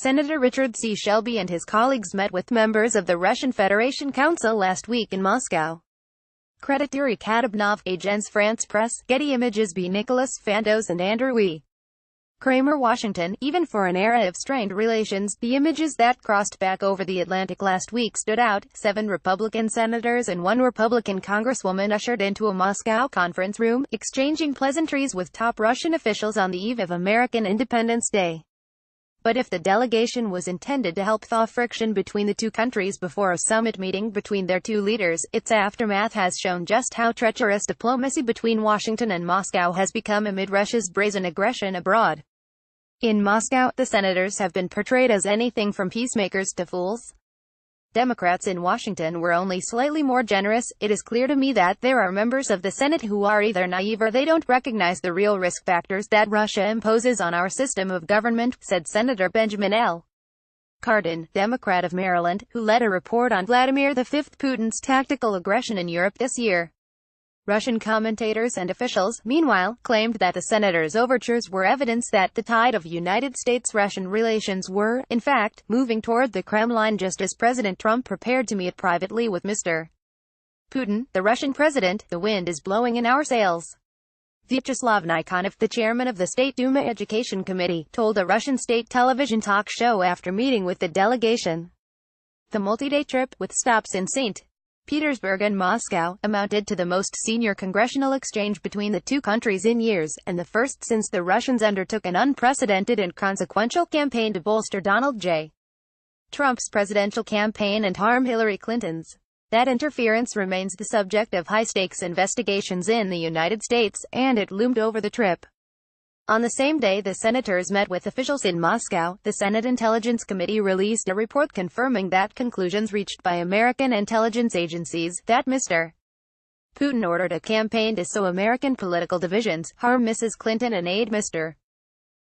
Senator Richard C. Shelby and his colleagues met with members of the Russian Federation Council last week in Moscow. Credit Yuri Kadabnov, Agence France Presse, Getty Images B. Nicholas Fandos and Andrew E. Kramer, Washington. Even for an era of strained relations, the images that crossed back over the Atlantic last week stood out. 7 Republican senators and 1 Republican congresswoman ushered into a Moscow conference room, exchanging pleasantries with top Russian officials on the eve of American Independence Day. But if the delegation was intended to help thaw friction between the two countries before a summit meeting between their two leaders, its aftermath has shown just how treacherous diplomacy between Washington and Moscow has become amid Russia's brazen aggression abroad. In Moscow, the senators have been portrayed as anything from peacemakers to fools. Democrats in Washington were only slightly more generous. It is clear to me that there are members of the Senate who are either naive or they don't recognize the real risk factors that Russia imposes on our system of government, said Senator Benjamin L. Cardin, Democrat of Maryland, who led a report on Vladimir V. Putin's tactical aggression in Europe this year. Russian commentators and officials, meanwhile, claimed that the senators' overtures were evidence that the tide of United States-Russian relations were, in fact, moving toward the Kremlin just as President Trump prepared to meet privately with Mr. Putin, the Russian president. The wind is blowing in our sails. Vyacheslav Nikonov, the chairman of the State Duma Education Committee, told a Russian state television talk show after meeting with the delegation. The multi-day trip, with stops in St. Petersburg and Moscow, amounted to the most senior congressional exchange between the two countries in years, and the first since the Russians undertook an unprecedented and consequential campaign to bolster Donald J. Trump's presidential campaign and harm Hillary Clinton's. That interference remains the subject of high-stakes investigations in the United States, and it loomed over the trip. On the same day the senators met with officials in Moscow, the Senate Intelligence Committee released a report confirming that conclusions reached by American intelligence agencies, that Mr. Putin ordered a campaign to sow American political divisions, harm Mrs. Clinton and aid Mr.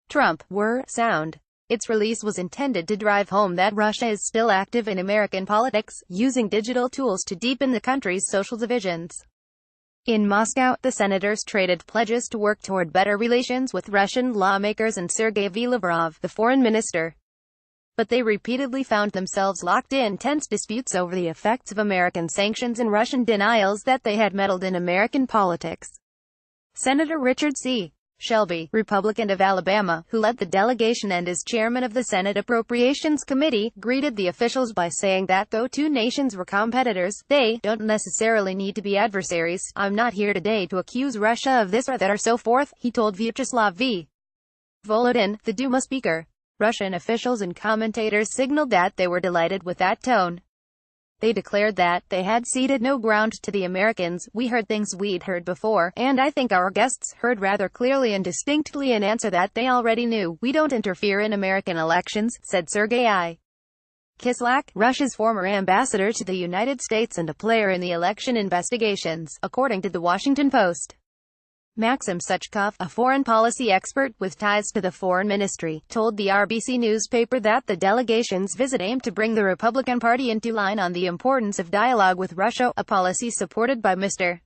Trump, were sound. Its release was intended to drive home that Russia is still active in American politics, using digital tools to deepen the country's social divisions. In Moscow, the senators traded pledges to work toward better relations with Russian lawmakers and Sergei Lavrov, the foreign minister. But they repeatedly found themselves locked in tense disputes over the effects of American sanctions and Russian denials that they had meddled in American politics. Senator Richard C. Shelby, Republican of Alabama, who led the delegation and is chairman of the Senate Appropriations Committee, greeted the officials by saying that though two nations were competitors, they don't necessarily need to be adversaries. I'm not here today to accuse Russia of this or that or so forth, he told Vyacheslav V. Volodin, the Duma speaker. Russian officials and commentators signaled that they were delighted with that tone. They declared that they had ceded no ground to the Americans. We heard things we'd heard before, and I think our guests heard rather clearly and distinctly an answer that they already knew. We don't interfere in American elections, said Sergei I. Kislyak, Russia's former ambassador to the United States and a player in the election investigations, according to the Washington Post. Maxim Suchkov, a foreign policy expert with ties to the foreign ministry, told the RBC newspaper that the delegation's visit aimed to bring the Republican Party into line on the importance of dialogue with Russia, a policy supported by Mr.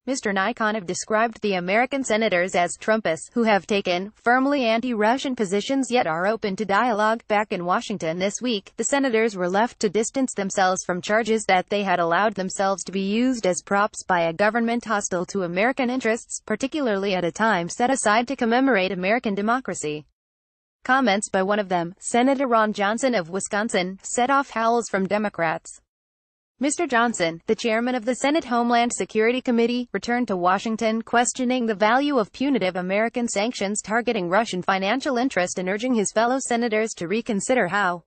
Nikonov described the American senators as Trumpists, who have taken firmly anti-Russian positions yet are open to dialogue. Back in Washington this week, the senators were left to distance themselves from charges that they had allowed themselves to be used as props by a government hostile to American interests, particularly at a time set aside to commemorate American democracy. Comments by one of them, Senator Ron Johnson of Wisconsin, set off howls from Democrats. Mr. Johnson, the chairman of the Senate Homeland Security Committee, returned to Washington questioning the value of punitive American sanctions targeting Russian financial interest and urging his fellow senators to reconsider how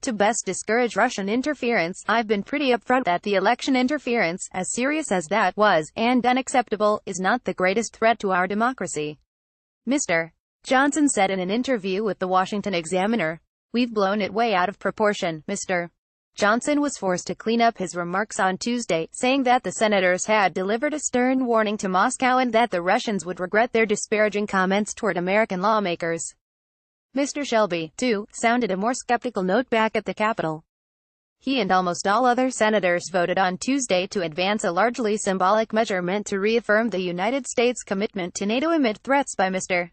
to best discourage Russian interference. I've been pretty upfront that the election interference, as serious as that was, and unacceptable, is not the greatest threat to our democracy. Mr. Johnson said in an interview with the Washington Examiner. We've blown it way out of proportion, Mr. Johnson was forced to clean up his remarks on Tuesday, saying that the senators had delivered a stern warning to Moscow and that the Russians would regret their disparaging comments toward American lawmakers. Mr. Shelby, too, sounded a more skeptical note back at the Capitol. He and almost all other senators voted on Tuesday to advance a largely symbolic measure meant to reaffirm the United States' commitment to NATO amid threats by Mr.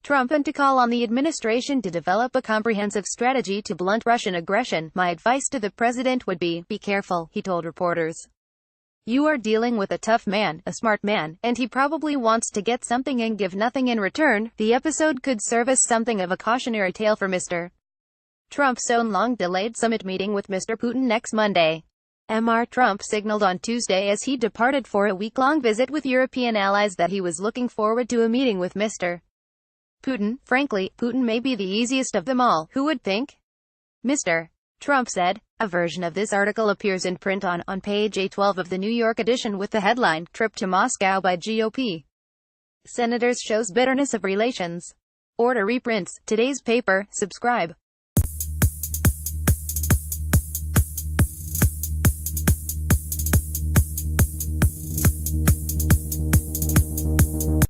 Trump and to call on the administration to develop a comprehensive strategy to blunt Russian aggression. My advice to the president would be careful, he told reporters. You are dealing with a tough man, a smart man, and he probably wants to get something and give nothing in return. The episode could serve as something of a cautionary tale for Mr. Trump's own long-delayed summit meeting with Mr. Putin next Monday. Trump signaled on Tuesday as he departed for a week-long visit with European allies that he was looking forward to a meeting with Mr. Putin. Frankly, Putin may be the easiest of them all. Who would think? Mr. Trump said. A version of this article appears in print on page A12 of the New York edition with the headline, Trip to Moscow by GOP Senators Shows Bitterness of Relations. Or to reprints today's paper, subscribe.